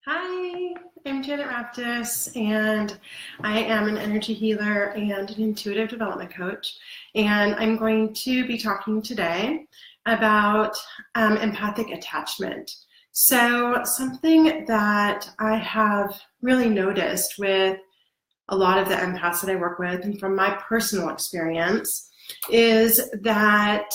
Hi, I'm Janet Raptis, and I am an energy healer and an intuitive development coach. And I'm going to be talking today about empathic attachment. So something that I have really noticed with a lot of the empaths that I work with, and from my personal experience, is that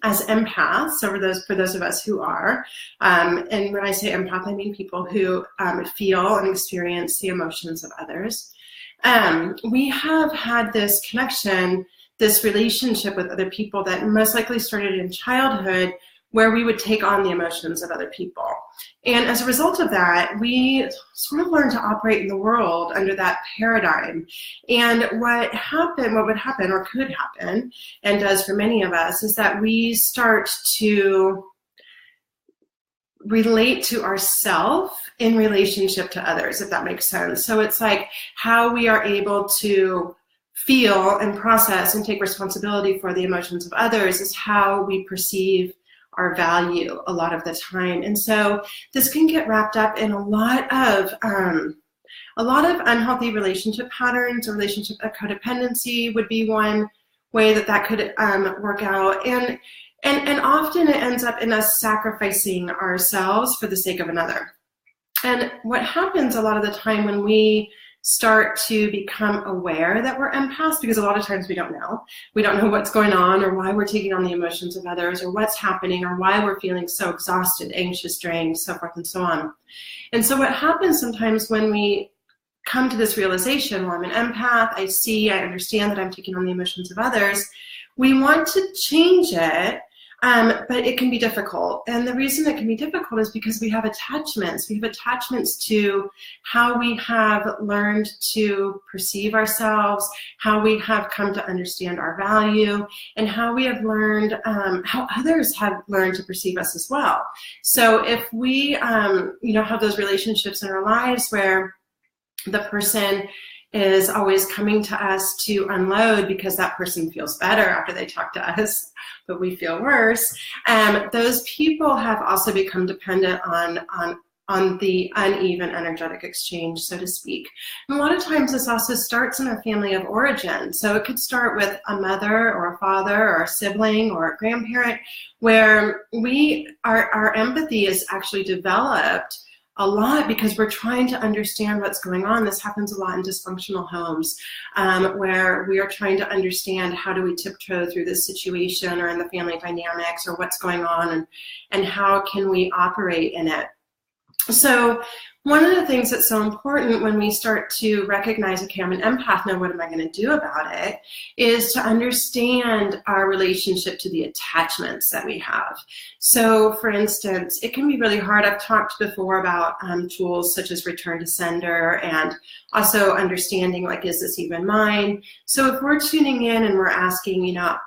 as empaths, for those of us who are, and when I say empath, I mean people who feel and experience the emotions of others. We have had this connection, this relationship with other people that most likely started in childhood, where we would take on the emotions of other people. And as a result of that, we sort of learned to operate in the world under that paradigm. And what would happen or could happen, and does for many of us, is that we start to relate to ourselves in relationship to others, if that makes sense. So it's like how we are able to feel and process and take responsibility for the emotions of others is how we perceive our value a lot of the time. And so this can get wrapped up in a lot of unhealthy relationship patterns. Or relationship codependency would be one way that could work out. And often it ends up in us sacrificing ourselves for the sake of another. And what happens a lot of the time when we start to become aware that we're empaths, because a lot of times we don't know what's going on, or why we're taking on the emotions of others, or what's happening, or why we're feeling so exhausted, anxious, drained, so forth and so on. And so what happens sometimes when we come to this realization, well, I'm an empath, I understand that I'm taking on the emotions of others, we want to change it. But it can be difficult. And the reason it can be difficult is because we have attachments. We have attachments to how we have learned to perceive ourselves, how we have come to understand our value, and how we have learned, how others have learned to perceive us as well. So if we, have those relationships in our lives where the person is always coming to us to unload because that person feels better after they talk to us, but we feel worse. Those people have also become dependent on the uneven energetic exchange, so to speak. And a lot of times this also starts in a family of origin. So it could start with a mother or a father or a sibling or a grandparent, where our empathy is actually developed a lot because we're trying to understand what's going on. This happens a lot in dysfunctional homes, where we are trying to understand how do we tiptoe through this situation, or in the family dynamics, or what's going on, and how can we operate in it. So one of the things that's so important when we start to recognize, okay, I'm an empath, now what am I going to do about it, is to understand our relationship to the attachments that we have. So for instance, it can be really hard. I've talked before about tools such as return to sender, and also understanding, like, is this even mine? So if we're tuning in and we're asking, I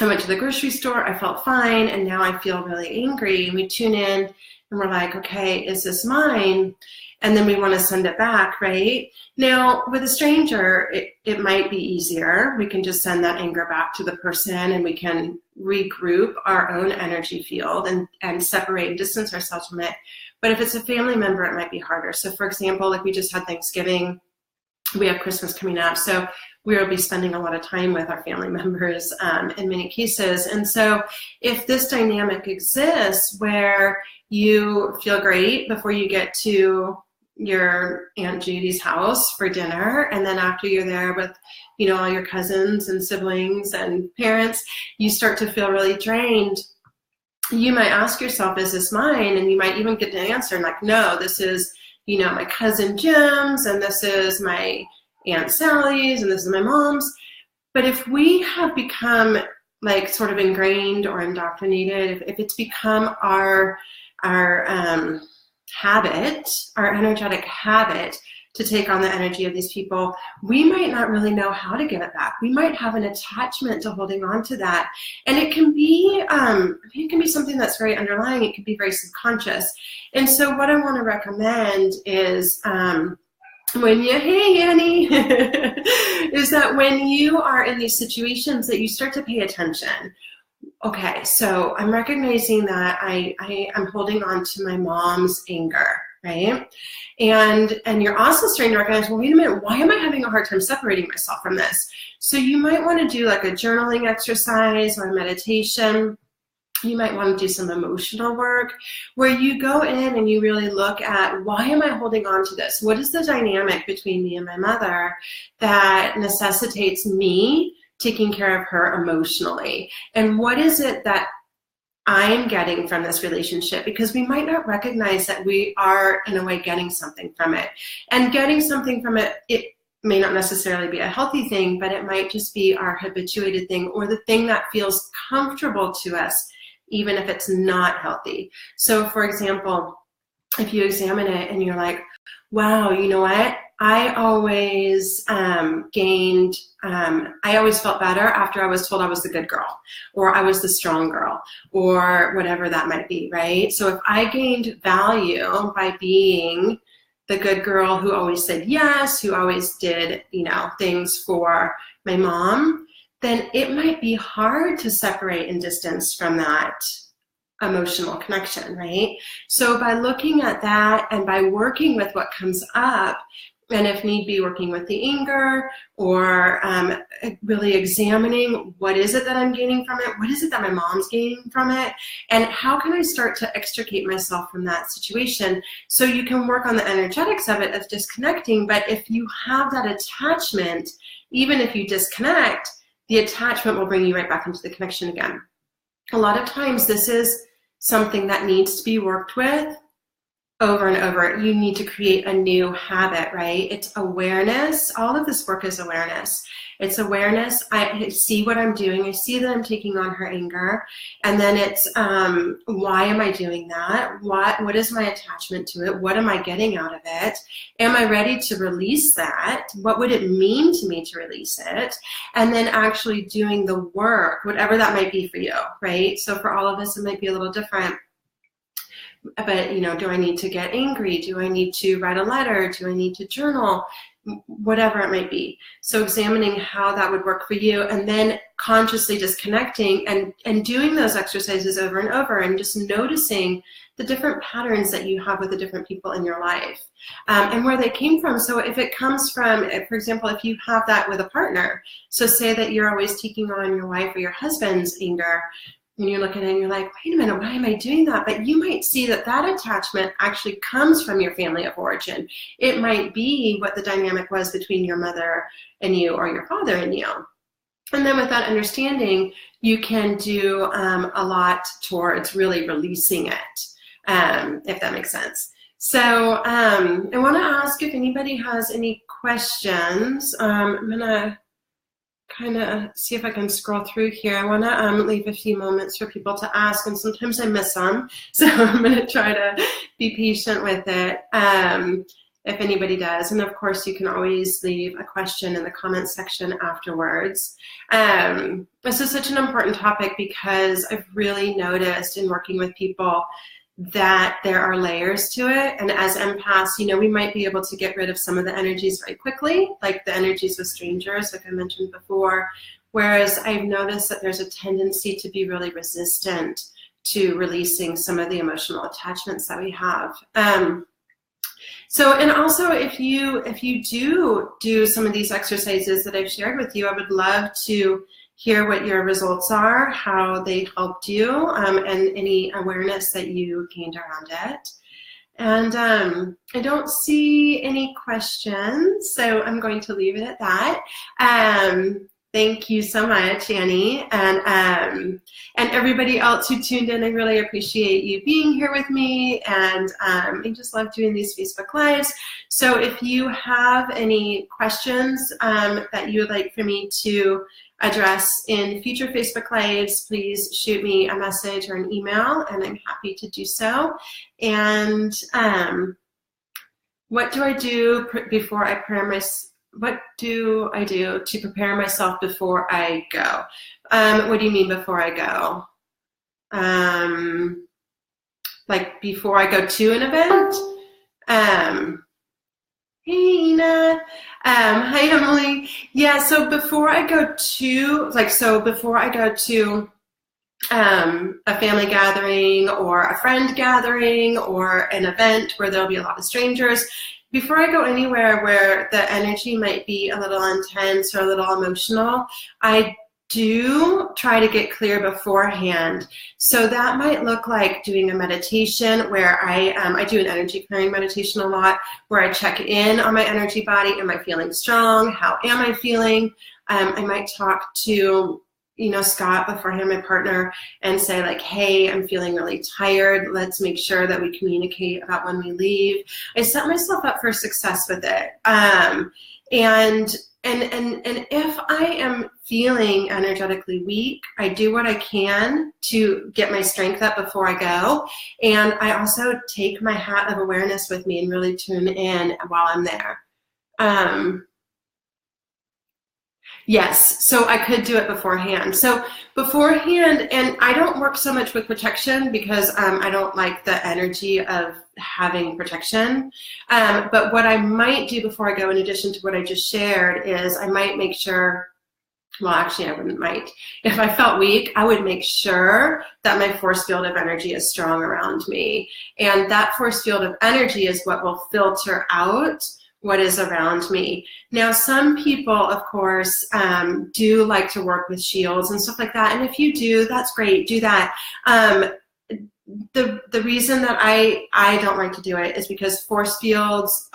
went to the grocery store, I felt fine, and now I feel really angry, and we tune in and we're like, okay, is this mine? And then we want to send it back, right? Now, with a stranger, it might be easier. We can just send that anger back to the person, and we can regroup our own energy field and separate and distance ourselves from it. But if it's a family member, it might be harder. So for example, like we just had Thanksgiving, we have Christmas coming up, so we'll be spending a lot of time with our family members in many cases. And so if this dynamic exists where you feel great before you get to your Aunt Judy's house for dinner, and then after you're there with all your cousins and siblings and parents, you start to feel really drained, you might ask yourself, is this mine? And you might even get the answer like, no, this is my cousin Jim's, and this is my Aunt Sally's, and this is my mom's. But if we have become like sort of ingrained or indoctrinated, if it's become our habit, our energetic habit to take on the energy of these people, we might not really know how to give it back. We might have an attachment to holding on to that. And it can be something that's very underlying. It can be very subconscious. And so what I want to recommend is hey Annie, is that when you are in these situations that you start to pay attention. Okay, so I'm recognizing that I am holding on to my mom's anger. right? And you're also starting to recognize, well, wait a minute, why am I having a hard time separating myself from this? So you might want to do like a journaling exercise or a meditation. You might want to do some emotional work where you go in and you really look at, why am I holding on to this? What is the dynamic between me and my mother that necessitates me taking care of her emotionally? And what is it that I'm getting from this relationship? Because we might not recognize that we are, in a way, getting something from it. And getting something from it, it may not necessarily be a healthy thing, but it might just be our habituated thing, or the thing that feels comfortable to us, even if it's not healthy. So for example, if you examine it and you're like, wow, you know what? I always I always felt better after I was told I was the good girl, or I was the strong girl, or whatever that might be, right? So if I gained value by being the good girl who always said yes, who always did, things for my mom, then it might be hard to separate and distance from that emotional connection, right? So by looking at that and by working with what comes up, and if need be, working with the anger, or really examining, what is it that I'm gaining from it? What is it that my mom's gaining from it? And how can I start to extricate myself from that situation? So you can work on the energetics of it, of disconnecting. But if you have that attachment, even if you disconnect, the attachment will bring you right back into the connection again. A lot of times this is something that needs to be worked with over and over. You need to create a new habit, right? It's awareness. All of this work is awareness. It's awareness. I see what I'm doing. I see that I'm taking on her anger. And then it's, why am I doing that? What is my attachment to it? What am I getting out of it? Am I ready to release that? What would it mean to me to release it? And then actually doing the work, whatever that might be for you, right? So for all of us, it might be a little different. But, do I need to get angry? Do I need to write a letter? Do I need to journal? Whatever it might be. So examining how that would work for you, and then consciously disconnecting and doing those exercises over and over, and just noticing the different patterns that you have with the different people in your life, and where they came from. So if it comes from, for example, if you have that with a partner, so say that you're always taking on your wife or your husband's anger, and you're looking at it and you're like, wait a minute, why am I doing that? But you might see that that attachment actually comes from your family of origin. It might be what the dynamic was between your mother and you, or your father and you. And then with that understanding, you can do a lot towards really releasing it, if that makes sense. So I want to ask if anybody has any questions. I'm going to kind of see if I can scroll through here. I want to leave a few moments for people to ask, and sometimes I miss them, so I'm going to try to be patient with it if anybody does. And of course, you can always leave a question in the comments section afterwards. This is such an important topic because I've really noticed in working with people that there are layers to it. And as empaths, we might be able to get rid of some of the energies very quickly, like the energies with strangers, like I mentioned before. Whereas I've noticed that there's a tendency to be really resistant to releasing some of the emotional attachments that we have. So, and also if you do some of these exercises that I've shared with you, I would love to hear what your results are, how they helped you, and any awareness that you gained around it. And I don't see any questions, so I'm going to leave it at that. Thank you so much, Annie, and everybody else who tuned in. I really appreciate you being here with me, and I just love doing these Facebook Lives. So if you have any questions that you would like for me to address in future Facebook Lives, please shoot me a message or an email, and I'm happy to do so. And what do I do before I prepare myself? What do I do to prepare myself before I go? What do you mean before I go? Like before I go to an event? Hey, Ina. Hi, Emily. Yeah, so before I go to, before I go to a family gathering or a friend gathering or an event where there'll be a lot of strangers, before I go anywhere where the energy might be a little intense or a little emotional, I do try to get clear beforehand. So that might look like doing a meditation where I do an energy clearing meditation a lot, where I check in on my energy body. Am I feeling strong? How am I feeling? I might talk to Scott beforehand, my partner, and say like, hey, I'm feeling really tired. Let's make sure that we communicate about when we leave. I set myself up for success with it. And if I am feeling energetically weak, I do what I can to get my strength up before I go. And I also take my hat of awareness with me and really tune in while I'm there. Yes, so I could do it beforehand. So beforehand, and I don't work so much with protection because I don't like the energy of having protection. But what I might do before I go, in addition to what I just shared, is I might make sure, well, actually I wouldn't might. If I felt weak, I would make sure that my force field of energy is strong around me. And that force field of energy is what will filter out what is around me. Now, some people, of course, do like to work with shields and stuff like that. And if you do, that's great. Do that. The reason that I don't like to do it is because force fields,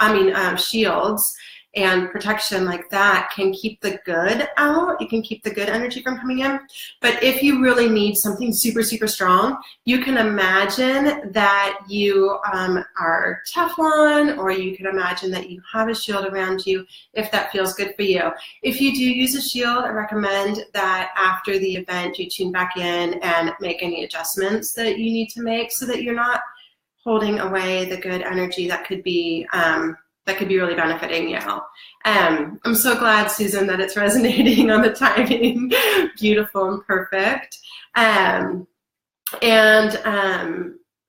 shields and protection like that can keep the good out. You can keep the good energy from coming in. But if you really need something super, super strong, you can imagine that you are Teflon, or you can imagine that you have a shield around you if that feels good for you. If you do use a shield, I recommend that after the event you tune back in and make any adjustments that you need to make so that you're not holding away the good energy that could be really benefiting you. I'm so glad, Susan, that it's resonating on the timing. Beautiful and perfect. Annie,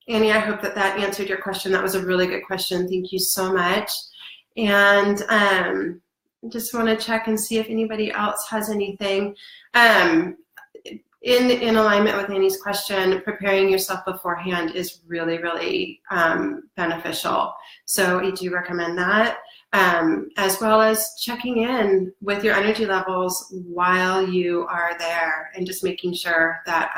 I hope that answered your question. That was a really good question. Thank you so much. And just want to check and see if anybody else has anything. In alignment with Annie's question, preparing yourself beforehand is really, really beneficial. So I do recommend that, as well as checking in with your energy levels while you are there and just making sure that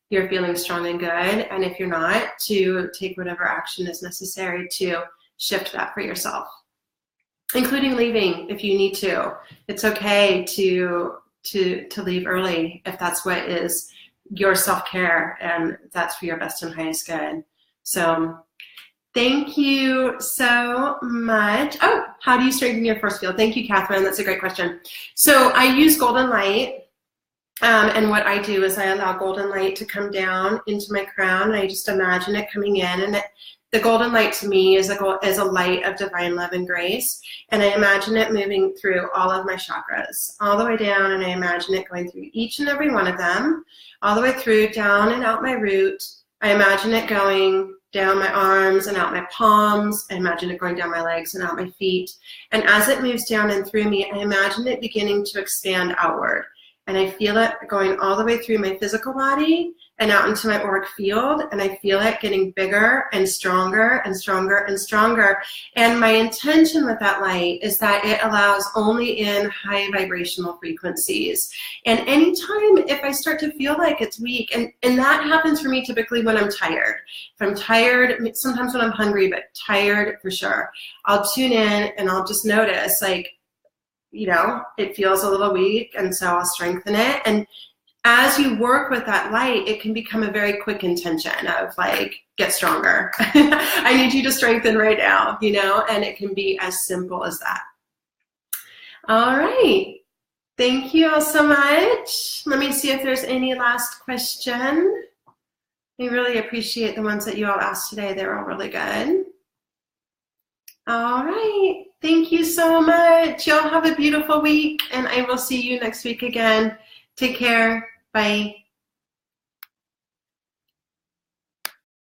you're feeling strong and good. And if you're not, to take whatever action is necessary to shift that for yourself, including leaving if you need to. It's okay to leave early if that's what is your self-care and that's for your best and highest good. So thank you so much. Oh, how do you strengthen your force field? Thank you, Catherine. That's a great question. So I use golden light. And what I do is I allow golden light to come down into my crown, and I just imagine it coming in. And the golden light to me is a light of divine love and grace. And I imagine it moving through all of my chakras, all the way down, and I imagine it going through each and every one of them, all the way through, down and out my root. I imagine it going down my arms and out my palms. I imagine it going down my legs and out my feet. And as it moves down and through me, I imagine it beginning to expand outward. And I feel it going all the way through my physical body and out into my auric field, and I feel it getting bigger and stronger and stronger and stronger. And my intention with that light is that it allows only in high vibrational frequencies. And anytime if I start to feel like it's weak, and that happens for me typically when I'm tired. If I'm tired, sometimes when I'm hungry, but tired for sure, I'll tune in and I'll just notice, like, it feels a little weak, and so I'll strengthen it. And as you work with that light, it can become a very quick intention of like, get stronger. I need you to strengthen right now, and it can be as simple as that. All right. Thank you all so much. Let me see if there's any last question. I really appreciate the ones that you all asked today. They're all really good. All right. Thank you so much. Y'all have a beautiful week, and I will see you next week again. Take care. Bye.